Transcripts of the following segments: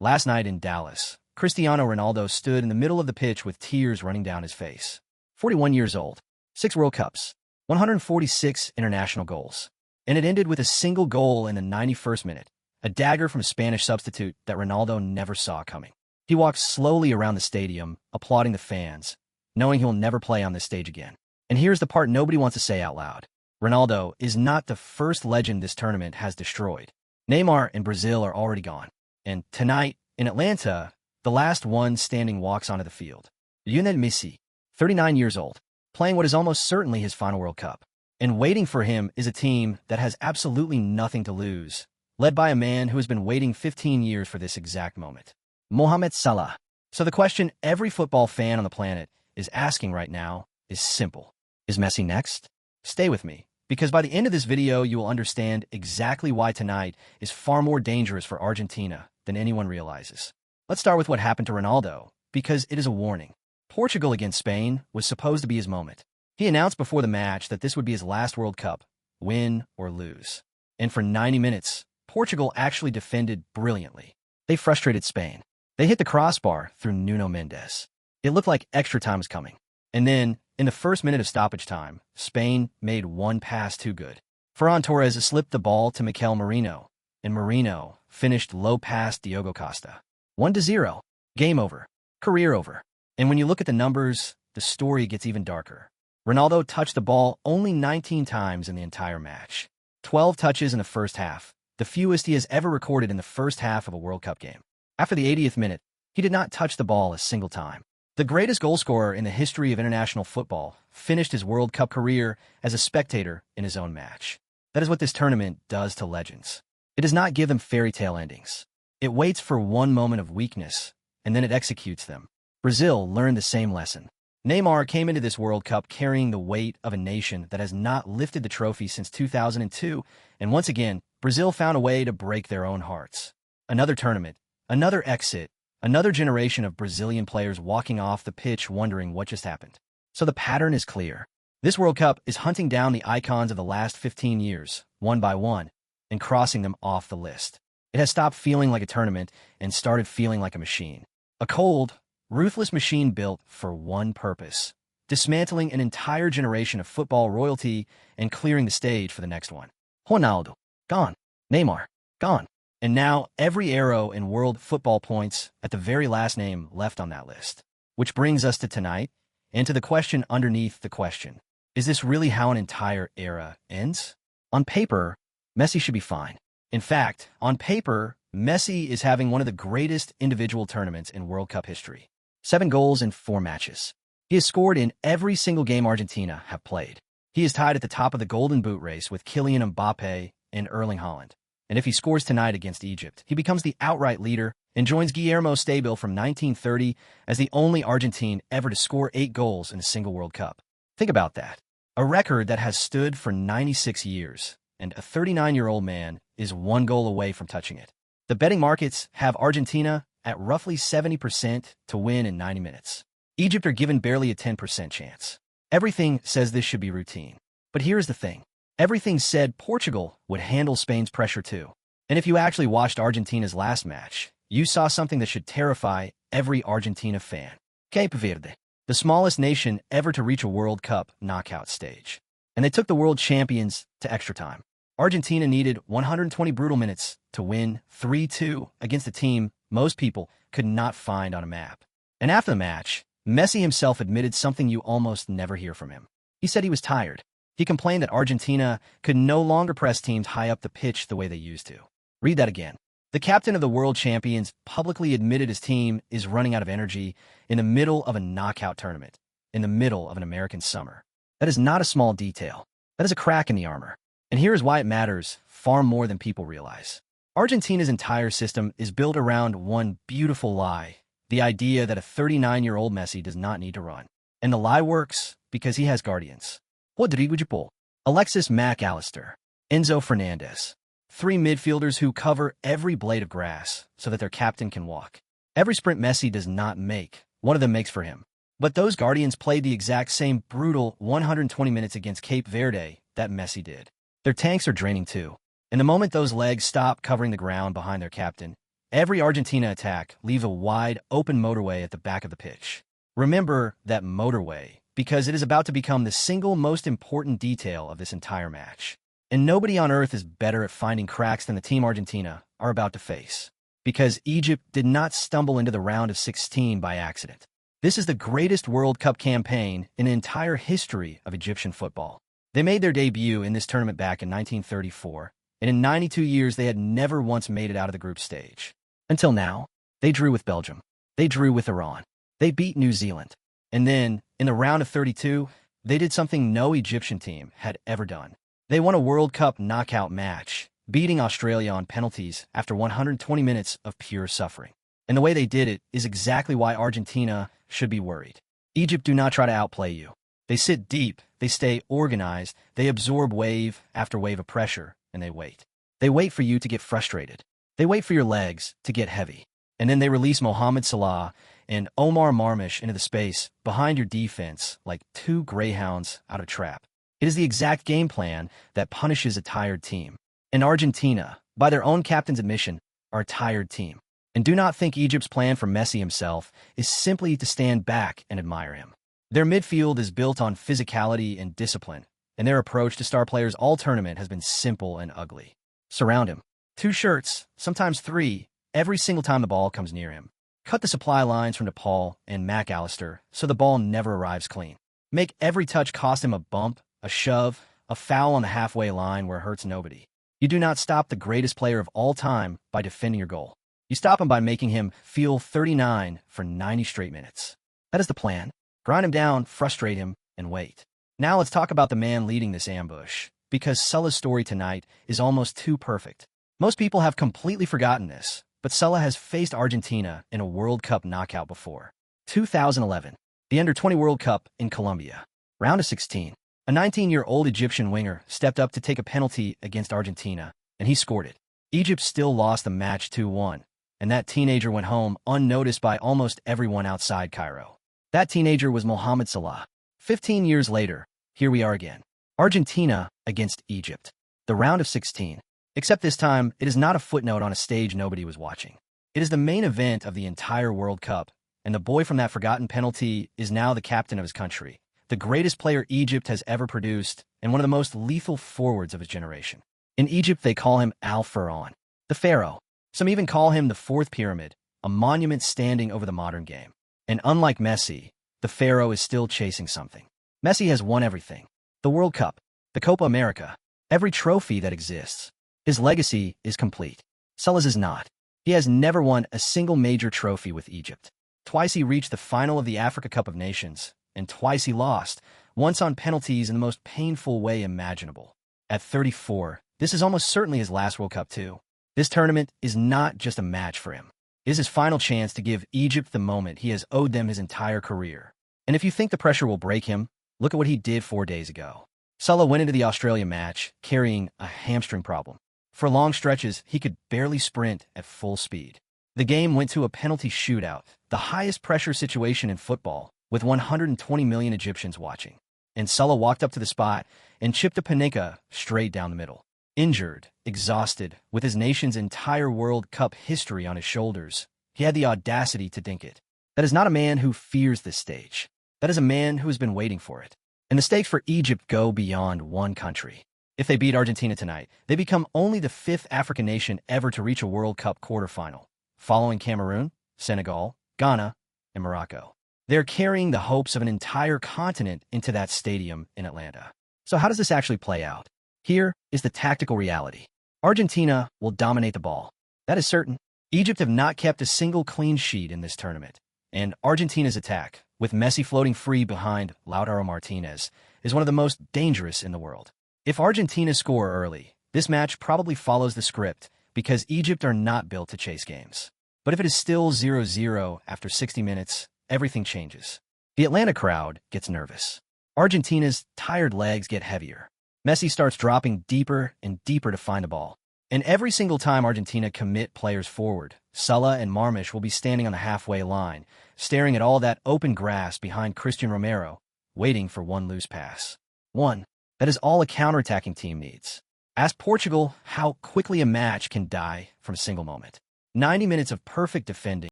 Last night in Dallas, Cristiano Ronaldo stood in the middle of the pitch with tears running down his face. 41 years old, 6 World Cups, 146 international goals. And it ended with a single goal in the 91st minute, a dagger from a Spanish substitute that Ronaldo never saw coming. He walked slowly around the stadium, applauding the fans, knowing he'll never play on this stage again. And here's the part nobody wants to say out loud. Ronaldo is not the first legend this tournament has destroyed. Neymar and Brazil are already gone. And tonight, in Atlanta, the last one standing walks onto the field. Lionel Messi, 39 years old, playing what is almost certainly his final World Cup. And waiting for him is a team that has absolutely nothing to lose, led by a man who has been waiting 15 years for this exact moment. Mohamed Salah. So the question every football fan on the planet is asking right now is simple. Is Messi next? Stay with me, because by the end of this video, you will understand exactly why tonight is far more dangerous for Argentina than anyone realizes. Let's start with what happened to Ronaldo, because it is a warning. Portugal against Spain was supposed to be his moment. He announced before the match that this would be his last World Cup, win or lose. And for 90 minutes, Portugal actually defended brilliantly. They frustrated Spain. They hit the crossbar through Nuno Mendes. It looked like extra time was coming. And then, in the first minute of stoppage time, Spain made one pass too good. Ferran Torres slipped the ball to Mikel Merino, and Merino finished low past Diogo Costa. 1-0. Game over. Career over. And when you look at the numbers, the story gets even darker. Ronaldo touched the ball only 19 times in the entire match. 12 touches in the first half, the fewest he has ever recorded in the first half of a World Cup game. After the 80th minute, he did not touch the ball a single time. The greatest goalscorer in the history of international football finished his World Cup career as a spectator in his own match. That is what this tournament does to legends. It does not give them fairy tale endings. It waits for one moment of weakness, and then it executes them. Brazil learned the same lesson. Neymar came into this World Cup carrying the weight of a nation that has not lifted the trophy since 2002, and once again, Brazil found a way to break their own hearts. Another tournament, another exit, another generation of Brazilian players walking off the pitch wondering what just happened. So the pattern is clear. This World Cup is hunting down the icons of the last 15 years, one by one, and crossing them off the list. It has stopped feeling like a tournament and started feeling like a machine. A cold, ruthless machine built for one purpose: dismantling an entire generation of football royalty and clearing the stage for the next one. Ronaldo, gone. Neymar, gone. And now every arrow in world football points at the very last name left on that list. Which brings us to tonight, and to the question underneath the question. Is this really how an entire era ends? On paper, Messi should be fine. In fact, on paper, Messi is having one of the greatest individual tournaments in World Cup history. 7 goals in 4 matches. He has scored in every single game Argentina have played. He is tied at the top of the Golden Boot race with Kylian Mbappe and Erling Haaland. And if he scores tonight against Egypt, he becomes the outright leader and joins Guillermo Stabil from 1930 as the only Argentine ever to score 8 goals in a single World Cup. Think about that. A record that has stood for 96 years, and a 39-year-old man is 1 goal away from touching it. The betting markets have Argentina at roughly 70% to win in 90 minutes. Egypt are given barely a 10% chance. Everything says this should be routine. But here's the thing. Everything said Portugal would handle Spain's pressure too. And if you actually watched Argentina's last match, you saw something that should terrify every Argentina fan. Cape Verde, the smallest nation ever to reach a World Cup knockout stage. And they took the world champions to extra time. Argentina needed 120 brutal minutes to win 3-2 against a team most people could not find on a map. And after the match, Messi himself admitted something you almost never hear from him. He said he was tired. He complained that Argentina could no longer press teams high up the pitch the way they used to. Read that again. The captain of the world champions publicly admitted his team is running out of energy in the middle of a knockout tournament, in the middle of an American summer. That is not a small detail. That is a crack in the armor. And here is why it matters far more than people realize. Argentina's entire system is built around one beautiful lie, the idea that a 39-year-old Messi does not need to run. And the lie works because he has guardians. Rodrigo Dibu, Alexis Mac Allister, Enzo Fernandez. 3 midfielders who cover every blade of grass so that their captain can walk. Every sprint Messi does not make, one of them makes for him. But those guardians played the exact same brutal 120 minutes against Cape Verde that Messi did. Their tanks are draining too. And the moment those legs stop covering the ground behind their captain, every Argentina attack leaves a wide, open motorway at the back of the pitch. Remember that motorway, because it is about to become the single most important detail of this entire match. And nobody on earth is better at finding cracks than the team Argentina are about to face. Because Egypt did not stumble into the round of 16 by accident. This is the greatest World Cup campaign in the entire history of Egyptian football. They made their debut in this tournament back in 1934, and in 92 years they had never once made it out of the group stage. Until now, they drew with Belgium. They drew with Iran. They beat New Zealand. And then, in the round of 32, they did something no Egyptian team had ever done. They won a World Cup knockout match, beating Australia on penalties after 120 minutes of pure suffering. And the way they did it is exactly why Argentina should be worried. Egypt do not try to outplay you. They sit deep, they stay organized, they absorb wave after wave of pressure, and they wait. They wait for you to get frustrated. They wait for your legs to get heavy. And then they release Mohamed Salah and Omar Marmish into the space behind your defense like two greyhounds out of a trap. It is the exact game plan that punishes a tired team. And Argentina, by their own captain's admission, are a tired team. And do not think Egypt's plan for Messi himself is simply to stand back and admire him. Their midfield is built on physicality and discipline, and their approach to star players all tournament has been simple and ugly. Surround him. 2 shirts, sometimes 3, every single time the ball comes near him. Cut the supply lines from DePaul and McAllister so the ball never arrives clean. Make every touch cost him a bump, a shove, a foul on the halfway line where it hurts nobody. You do not stop the greatest player of all time by defending your goal. You stop him by making him feel 39 for 90 straight minutes. That is the plan. Grind him down, frustrate him, and wait. Now let's talk about the man leading this ambush, because Salah's story tonight is almost too perfect. Most people have completely forgotten this, but Salah has faced Argentina in a World Cup knockout before. 2011, the Under-20 World Cup in Colombia. Round of 16. A 19-year-old Egyptian winger stepped up to take a penalty against Argentina, and he scored it. Egypt still lost the match 2-1, and that teenager went home unnoticed by almost everyone outside Cairo. That teenager was Mohamed Salah. 15 years later, here we are again. Argentina against Egypt. The round of 16. Except this time, it is not a footnote on a stage nobody was watching. It is the main event of the entire World Cup, and the boy from that forgotten penalty is now the captain of his country, the greatest player Egypt has ever produced, and one of the most lethal forwards of his generation. In Egypt, they call him Pharaoh, the Pharaoh. Some even call him the Fourth Pyramid, a monument standing over the modern game. And unlike Messi, the Pharaoh is still chasing something. Messi has won everything. The World Cup, the Copa America, every trophy that exists. His legacy is complete. Salah's is not. He has never won a single major trophy with Egypt. Twice he reached the final of the Africa Cup of Nations, and twice he lost, once on penalties in the most painful way imaginable. At 34, this is almost certainly his last World Cup too. This tournament is not just a match for him. It is his final chance to give Egypt the moment he has owed them his entire career. And if you think the pressure will break him, look at what he did 4 days ago. Salah went into the Australia match carrying a hamstring problem. For long stretches, he could barely sprint at full speed. The game went to a penalty shootout, the highest pressure situation in football, with 120 million Egyptians watching. And Salah walked up to the spot and chipped a panenka straight down the middle. Injured, exhausted, with his nation's entire World Cup history on his shoulders, he had the audacity to dink it. That is not a man who fears this stage. That is a man who has been waiting for it. And the stakes for Egypt go beyond one country. If they beat Argentina tonight, they become only the 5th African nation ever to reach a World Cup quarterfinal, following Cameroon, Senegal, Ghana, and Morocco. They're carrying the hopes of an entire continent into that stadium in Atlanta. So how does this actually play out? Here is the tactical reality. Argentina will dominate the ball. That is certain. Egypt have not kept a single clean sheet in this tournament. And Argentina's attack, with Messi floating free behind Lautaro Martinez, is one of the most dangerous in the world. If Argentina score early, this match probably follows the script because Egypt are not built to chase games. But if it is still 0-0 after 60 minutes, everything changes. The Atlanta crowd gets nervous. Argentina's tired legs get heavier. Messi starts dropping deeper and deeper to find the ball. And every single time Argentina commit players forward, Salah and Marmish will be standing on the halfway line, staring at all that open grass behind Cristiano Ronaldo, waiting for one loose pass. That is all a counterattacking team needs. Ask Portugal how quickly a match can die from a single moment. 90 minutes of perfect defending,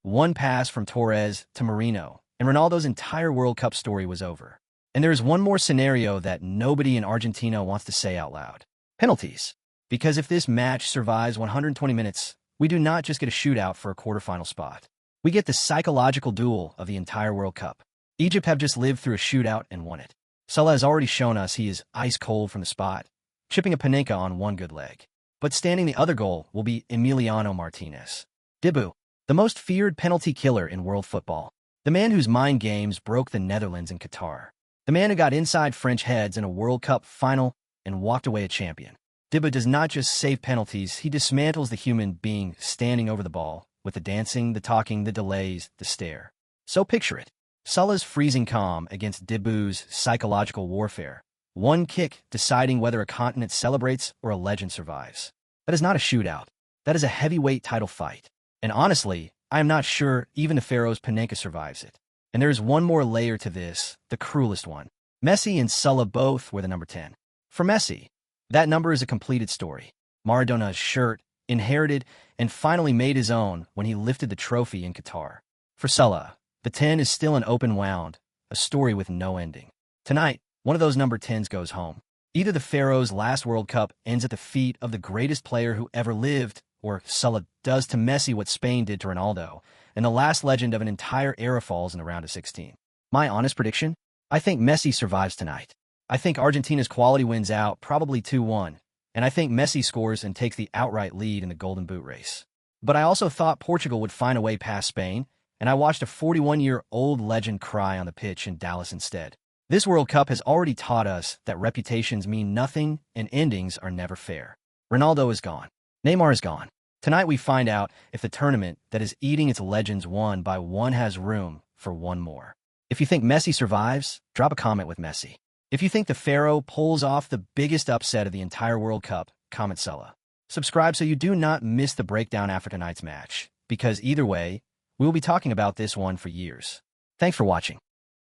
one pass from Torres to Marino, and Ronaldo's entire World Cup story was over. And there is one more scenario that nobody in Argentina wants to say out loud. Penalties. Because if this match survives 120 minutes, we do not just get a shootout for a quarterfinal spot. We get the psychological duel of the entire World Cup. Egypt have just lived through a shootout and won it. Salah has already shown us he is ice cold from the spot, chipping a panenka on one good leg. But standing the other goal will be Emiliano Martinez. Dibu, the most feared penalty killer in world football. The man whose mind games broke the Netherlands and Qatar. The man who got inside French heads in a World Cup final and walked away a champion. Dibu does not just save penalties, he dismantles the human being standing over the ball, with the dancing, the talking, the delays, the stare. So picture it. Salah's freezing calm against Dibu's psychological warfare. One kick deciding whether a continent celebrates or a legend survives. That is not a shootout. That is a heavyweight title fight. And honestly, I am not sure even the Pharaoh's panenka survives it. And there is one more layer to this, the cruelest one. Messi and Salah both were the number 10. For Messi, that number is a completed story. Maradona's shirt, inherited, and finally made his own when he lifted the trophy in Qatar. For Salah, the 10 is still an open wound, a story with no ending. Tonight, one of those number 10s goes home. Either the Pharaoh's last World Cup ends at the feet of the greatest player who ever lived, or Salah does to Messi what Spain did to Ronaldo, and the last legend of an entire era falls in the round of 16. My honest prediction? I think Messi survives tonight. I think Argentina's quality wins out, probably 2-1, and I think Messi scores and takes the outright lead in the Golden Boot race. But I also thought Portugal would find a way past Spain, and I watched a 41-year-old legend cry on the pitch in Dallas instead. This World Cup has already taught us that reputations mean nothing and endings are never fair. Ronaldo is gone. Neymar is gone. Tonight we find out if the tournament that is eating its legends one by one has room for one more. If you think Messi survives, drop a comment with Messi. If you think the Pharaoh pulls off the biggest upset of the entire World Cup, comment Salah. Subscribe so you do not miss the breakdown after tonight's match, because either way, we will be talking about this one for years. Thanks for watching.